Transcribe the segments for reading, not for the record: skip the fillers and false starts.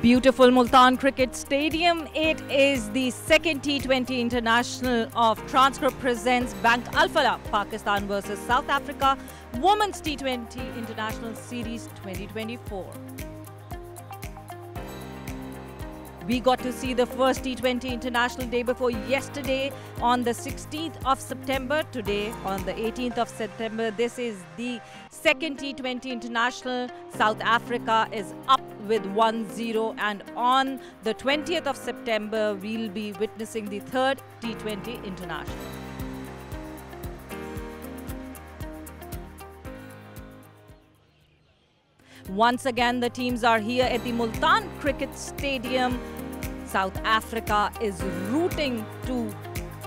Beautiful Multan Cricket Stadium. It is the second T20 International of Transcript presents Bank Al Fallah, Pakistan versus South Africa, Women's T20 International Series 2024. We got to see the first T20 International day before yesterday on the 16th of September. Today on the 18th of September, this is the second T20 International. South Africa is up with 1-0, and on the 20th of September, we'll be witnessing the third T20 International. Once again, the teams are here at the Multan Cricket Stadium. South Africa is rooting to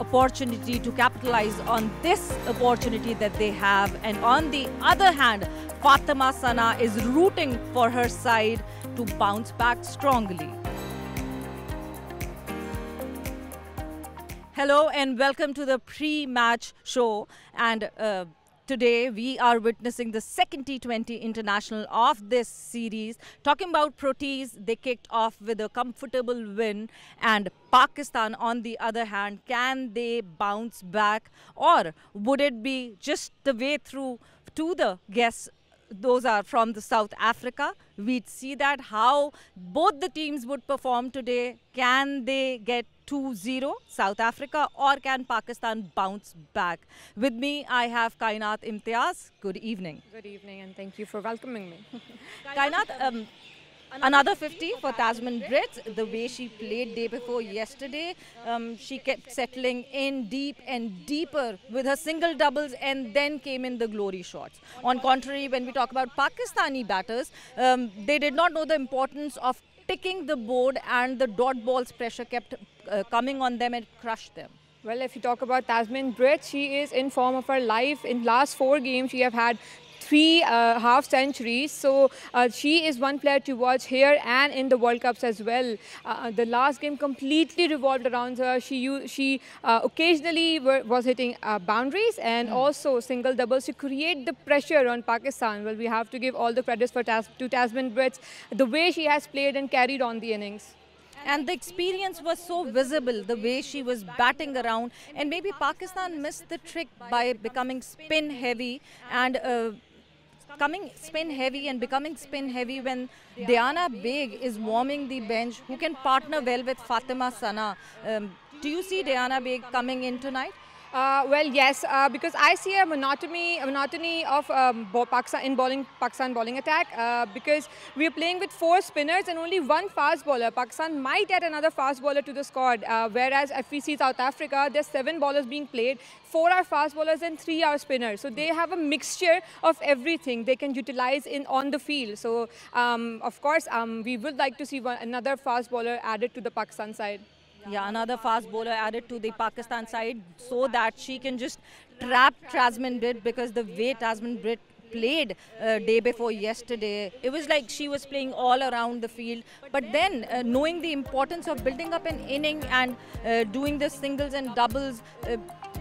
opportunity to capitalize on this opportunity that they have, and on the other hand, Fatima Sana is rooting for her side to bounce back strongly. Hello and welcome to the pre-match show, and today we are witnessing the second T20 International of this series. Talking about Proteas, they kicked off with a comfortable win, and Pakistan on the other hand, can they bounce back, or would it be just the way through to the guests? Those are from the South Africa. We'd see that how both the teams would perform today. Can they get 2-0 South Africa, or can Pakistan bounce back? With me, I have Kainat Imtiaz. Good evening. Good evening, and thank you for welcoming me. Kainat, another 50 for Tasmin Brits. The way she played day before yesterday, she kept settling in deep and deeper with her single doubles, and then came in the glory shots. On contrary, when we talk about Pakistani batters, they did not know the importance of ticking the board, and the dot balls pressure kept coming on them and crushed them. Well, if you talk about Tasmin Brits, she is in form of her life. In last 4 games, she have had 3 half centuries, so she is one player to watch here and in the World Cups as well. The last game completely revolved around her. She occasionally was hitting boundaries and also single doubles to create the pressure on Pakistan. Well, we have to give all the credits to Tasmin Brits, the way she has played and carried on the innings. And the experience was so visible, the way she was batting around, and maybe Pakistan missed the trick by becoming spin heavy and becoming spin heavy when Diana Baig is warming the bench, who can partner well with Fatima Sana. Do you see Diana Baig coming in tonight? Well, yes, because I see a monotony of Pakistan bowling attack, because we are playing with 4 spinners and only 1 fast bowler. Pakistan might add another fast bowler to the squad, whereas if we see South Africa, there's 7 bowlers being played, 4 are fast bowlers and 3 are spinners. So they have a mixture of everything they can utilize on the field. So of course, we would like to see another fast bowler added to the Pakistan side. Yeah, another fast bowler added to the Pakistan side so that she can just trap Tasmin Brit, because the way Tasmin Brit played day before yesterday, it was like she was playing all around the field. But then knowing the importance of building up an inning and doing the singles and doubles,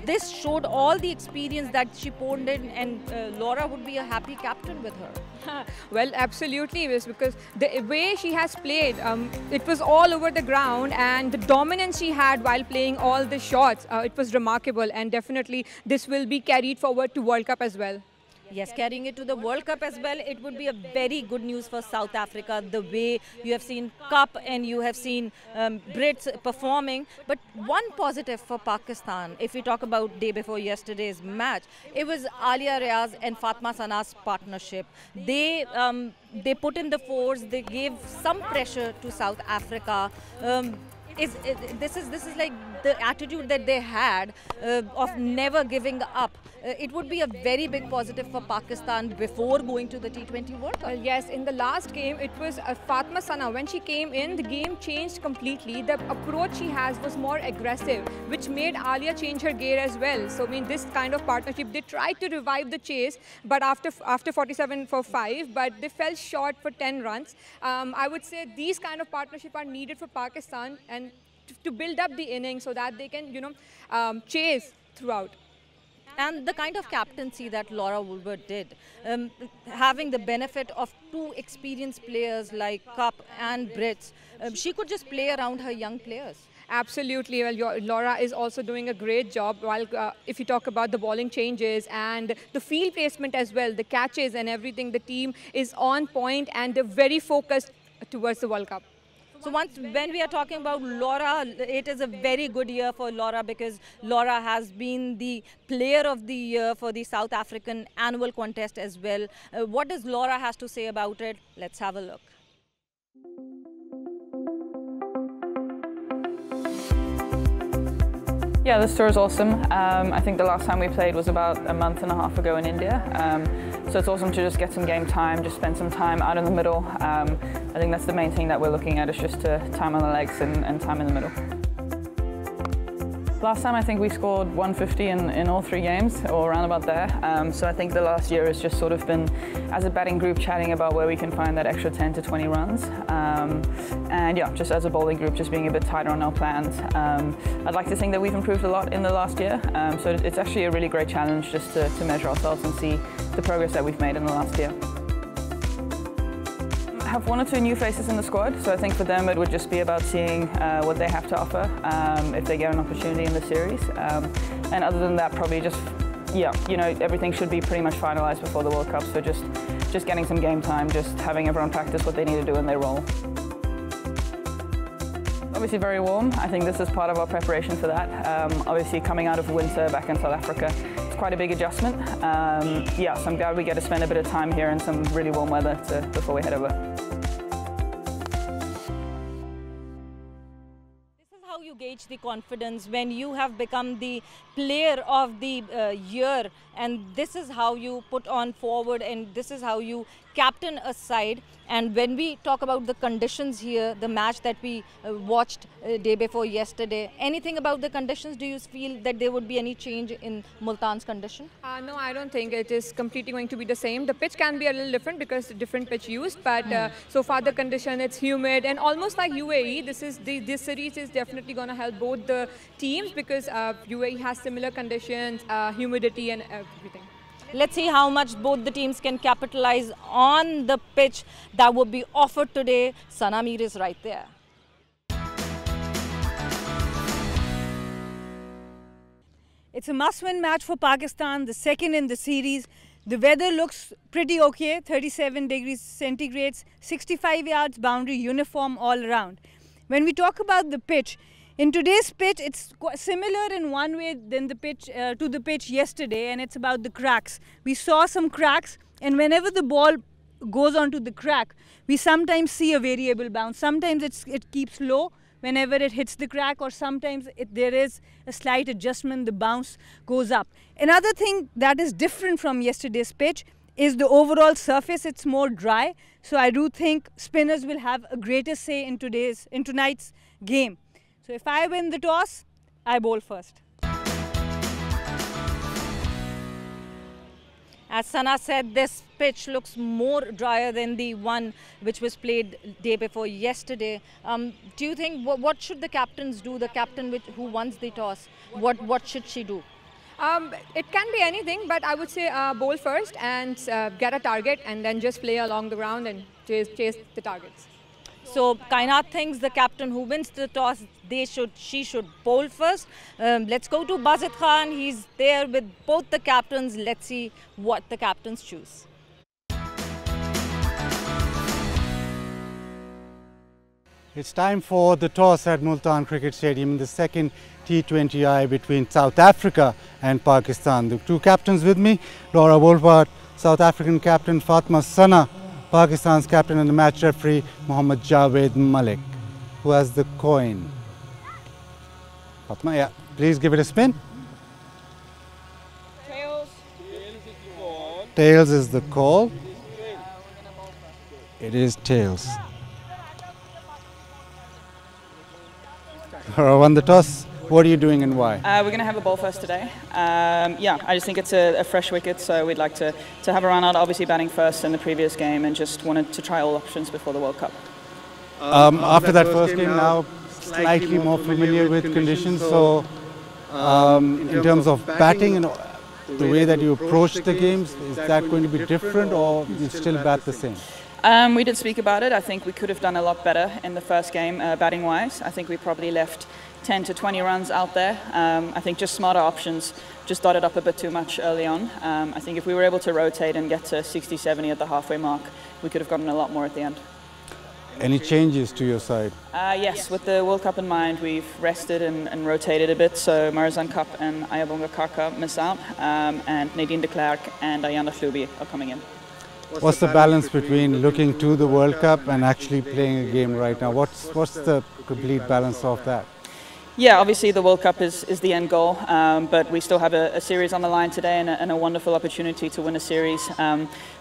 this showed all the experience that she poured in, and Laura would be a happy captain with her. Well, absolutely, because the way she has played, it was all over the ground, and the dominance she had while playing all the shots, it was remarkable, and definitely this will be carried forward to World Cup as well. Yes, carrying it to the World Cup as well, it would be a very good news for South Africa, the way you have seen Cup and you have seen Brits performing. But one positive for Pakistan, if we talk about day before yesterday's match, it was Alia Riaz and Fatima Sana's partnership. They put in the force, they gave some pressure to South Africa. This is like the attitude that they had of never giving up. It would be a very big positive for Pakistan before going to the T20 World Cup. Yes, in the last game, it was Fatima Sana. When she came in, the game changed completely. The approach she has was more aggressive, which made Alia change her gear as well. So, I mean, this kind of partnership, they tried to revive the chase, but after 47 for 5, but they fell short for 10 runs. I would say these kind of partnership are needed for Pakistan, and to build up the innings so that they can, chase throughout. And the kind of captaincy that Laura Woolbert did, having the benefit of two experienced players like Cup and Brits, she could just play around her young players. Absolutely. Well, Laura is also doing a great job. While if you talk about the bowling changes and the field placement as well, the catches and everything, the team is on point and they're very focused towards the World Cup. So when we are talking about Laura, it is a very good year for Laura because Laura has been the player of the year for the South African annual contest as well. What does Laura has to say about it? Let's have a look. Yeah, this tour is awesome. I think the last time we played was about a month and a half ago in India. So it's awesome to just get some game time, just spend some time out in the middle. I think that's the main thing that we're looking at, is just time on the legs and time in the middle. Last time I think we scored 150 in all 3 games, or around about there. So I think the last year has just sort of been, as a batting group, chatting about where we can find that extra 10 to 20 runs. And yeah, just as a bowling group, just being a bit tighter on our plans. I'd like to think that we've improved a lot in the last year. So it's actually a really great challenge just to measure ourselves and see the progress that we've made in the last year. I have 1 or 2 new faces in the squad, so I think for them it would just be about seeing what they have to offer if they get an opportunity in the series. And other than that, probably just, yeah, you know, everything should be pretty much finalised before the World Cup, so just getting some game time, just having everyone practice what they need to do in their role. Obviously very warm. I think this is part of our preparation for that. Obviously coming out of winter back in South Africa, it's quite a big adjustment. Yeah, so I'm glad we get to spend a bit of time here in some really warm weather before we head over. How you gauge the confidence when you have become the player of the year, and this is how you put on forward and this is how you captain a side. And when we talk about the conditions here, the match that we watched day before yesterday, anything about the conditions? Do you feel that there would be any change in Multan's condition? No, I don't think it is completely going to be the same. The pitch can be a little different because the different pitch used, but so far the condition, it's humid and almost like UAE. This series is definitely going to help both the teams because UAE has similar conditions, humidity and everything. Let's see how much both the teams can capitalize on the pitch that would be offered today. Sana Mir is right there. It's a must-win match for Pakistan, the second in the series. The weather looks pretty okay, 37 degrees centigrade, 65 yards boundary, uniform all around. When we talk about the pitch, in today's pitch, it's similar in one way than the pitch to the pitch yesterday, and it's about the cracks. We saw some cracks, and whenever the ball goes onto the crack, we sometimes see a variable bounce. Sometimes it keeps low whenever it hits the crack, or sometimes there is a slight adjustment, the bounce goes up. Another thing that is different from yesterday's pitch is the overall surface. It's more dry, so I do think spinners will have a greater say in tonight's game. So if I win the toss, I bowl first. As Sana said, this pitch looks more drier than the one which was played day before yesterday. Do you think, what should the captains do, the captain who wants the toss? What should she do? It can be anything, but I would say bowl first and get a target and then just play along the ground and chase the targets. So Kainat thinks the captain who wins the toss, she should bowl first. Let's go to Basit Khan. He's there with both the captains. Let's see what the captains choose. It's time for the toss at Multan Cricket Stadium in the second T20I between South Africa and Pakistan. The two captains with me, Laura Woolbert, South African captain, Fatma Sana, Pakistan's captain, and the match referee, Mohammad Javed Malik, who has the coin. Fatma, yeah, please give it a spin. Tails. Tails is the call. It is tails. Laura won the toss. What are you doing and why? We're going to have a ball first today. Yeah, I just think it's a fresh wicket, so we'd like to have a run out, obviously batting first in the previous game, and just wanted to try all options before the World Cup. After that first game, now slightly more familiar with conditions, so in terms of batting, the way that you approach the games, is that going to be different or you still bat the same? We did speak about it. I think we could have done a lot better in the first game, batting-wise. I think we probably left 10 to 20 runs out there. I think just smarter options, just dotted up a bit too much early on. I think if we were able to rotate and get to 60, 70 at the halfway mark, we could have gotten a lot more at the end. Any changes to your side? Yes, with the World Cup in mind, we've rested and rotated a bit. So Marizanne Kapp and Ayabonga Kaka miss out, and Nadine de Klerk and Ayanda Hlubi are coming in. What's the balance between looking to the World Cup and actually playing a game right now? What's the complete balance of that? Yeah, obviously the World Cup is the end goal, but we still have a series on the line today and a wonderful opportunity to win a series.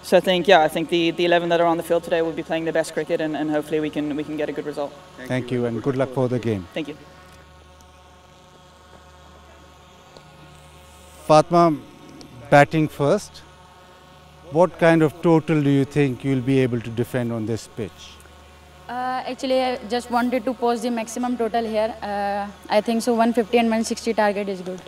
So I think the 11 that are on the field today will be playing their best cricket, and hopefully we can get a good result. Thank you and good luck for the game. Thank you. Fatma, batting first. What kind of total do you think you'll be able to defend on this pitch? Actually, I just wanted to post the maximum total here. I think so 150 and 160 target is good.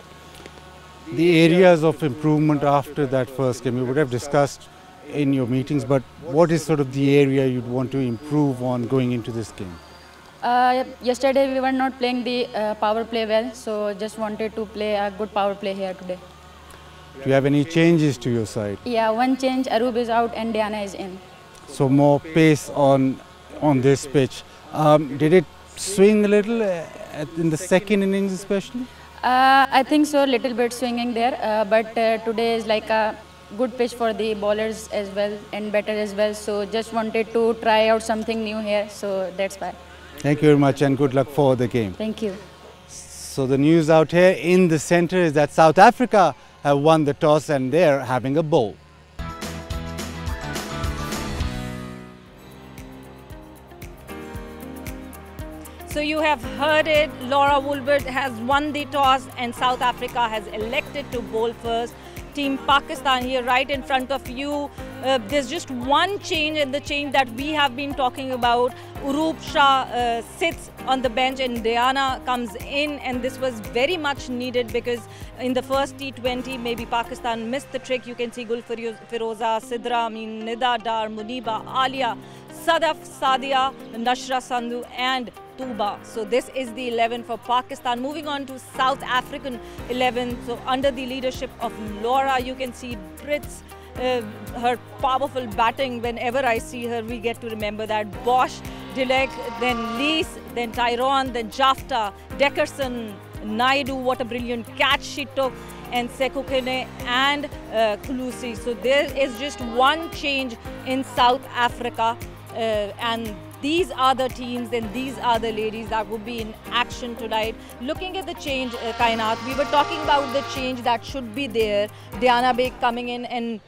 The areas of improvement after that first game, you would have discussed in your meetings, but what is sort of the area you'd want to improve on going into this game? Yesterday we were not playing the power play well, so just wanted to play a good power play here today. Do you have any changes to your side? Yeah, one change, Arup is out and Diana is in. So more pace on this pitch. Did it swing a little in the second innings especially? I think so, little bit swinging there, but today is like a good pitch for the bowlers as well and batter as well, so just wanted to try out something new here, so that's why. Thank you very much and good luck for the game. Thank you. So the news out here in the centre is that South Africa have won the toss and they're having a bowl. So you have heard it, Laura Woolbert has won the toss and South Africa has elected to bowl first. Team Pakistan here right in front of you. There's just one change, and the change that we have been talking about. Urup Shah sits on the bench and Diana comes in, and this was very much needed because in the first T20 maybe Pakistan missed the trick. You can see Gul Firoza, Sidra, Nida Dar, Muniba, Alia, Sadaf, Sadia, Nashra Sandhu and Tuba. So this is the 11 for Pakistan. Moving on to South African 11. So under the leadership of Laura, you can see Brits, her powerful batting. Whenever I see her, we get to remember that. Bosch, Dilek, then Lees, then Tyrone, then Jafta, Deckerson, Naidu. What a brilliant catch she took. And Sekhukhane and Khulusi. So there is just one change in South Africa, and these are the teams and these are the ladies that will be in action tonight. Looking at the change, Kainat, we were talking about the change that should be there. Diana Baig coming in, and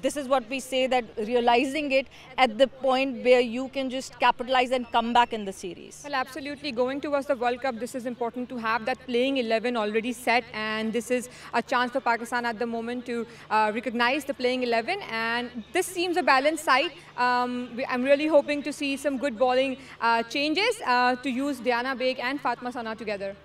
this is what we say, that realizing it at the point where you can just capitalize and come back in the series. Well, absolutely. Going towards the World Cup, this is important to have that playing 11 already set, and this is a chance for Pakistan at the moment to recognize the playing 11, and this seems a balanced side. I'm really hoping to see some good bowling changes to use Diana Baig and Fatma Sana together.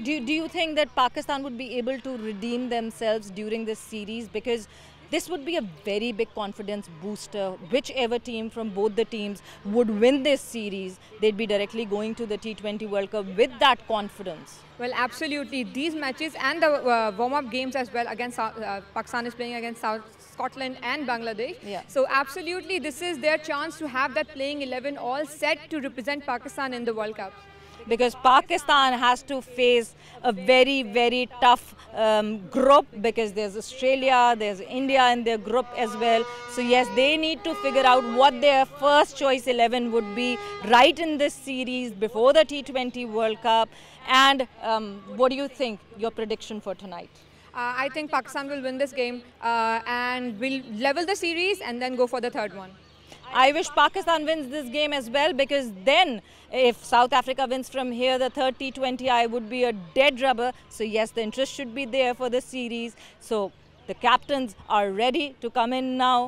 Do you think that Pakistan would be able to redeem themselves during this series? Because this would be a very big confidence booster. Whichever team from both the teams would win this series, they'd be directly going to the T20 World Cup with that confidence. Well, absolutely. These matches and the warm-up games as well against Pakistan is playing against Scotland and Bangladesh. Yeah. So absolutely, this is their chance to have that playing 11 all set to represent Pakistan in the World Cup. Because Pakistan has to face a very, very tough group, because there's Australia, there's India in their group as well. So yes, they need to figure out what their first choice 11 would be right in this series before the T20 World Cup. And what do you think, your prediction for tonight? I think Pakistan will win this game and will level the series and then go for the third one. I wish Pakistan wins this game as well, because then if South Africa wins from here, the third T20I would be a dead rubber. So yes, the interest should be there for the series. So the captains are ready to come in now.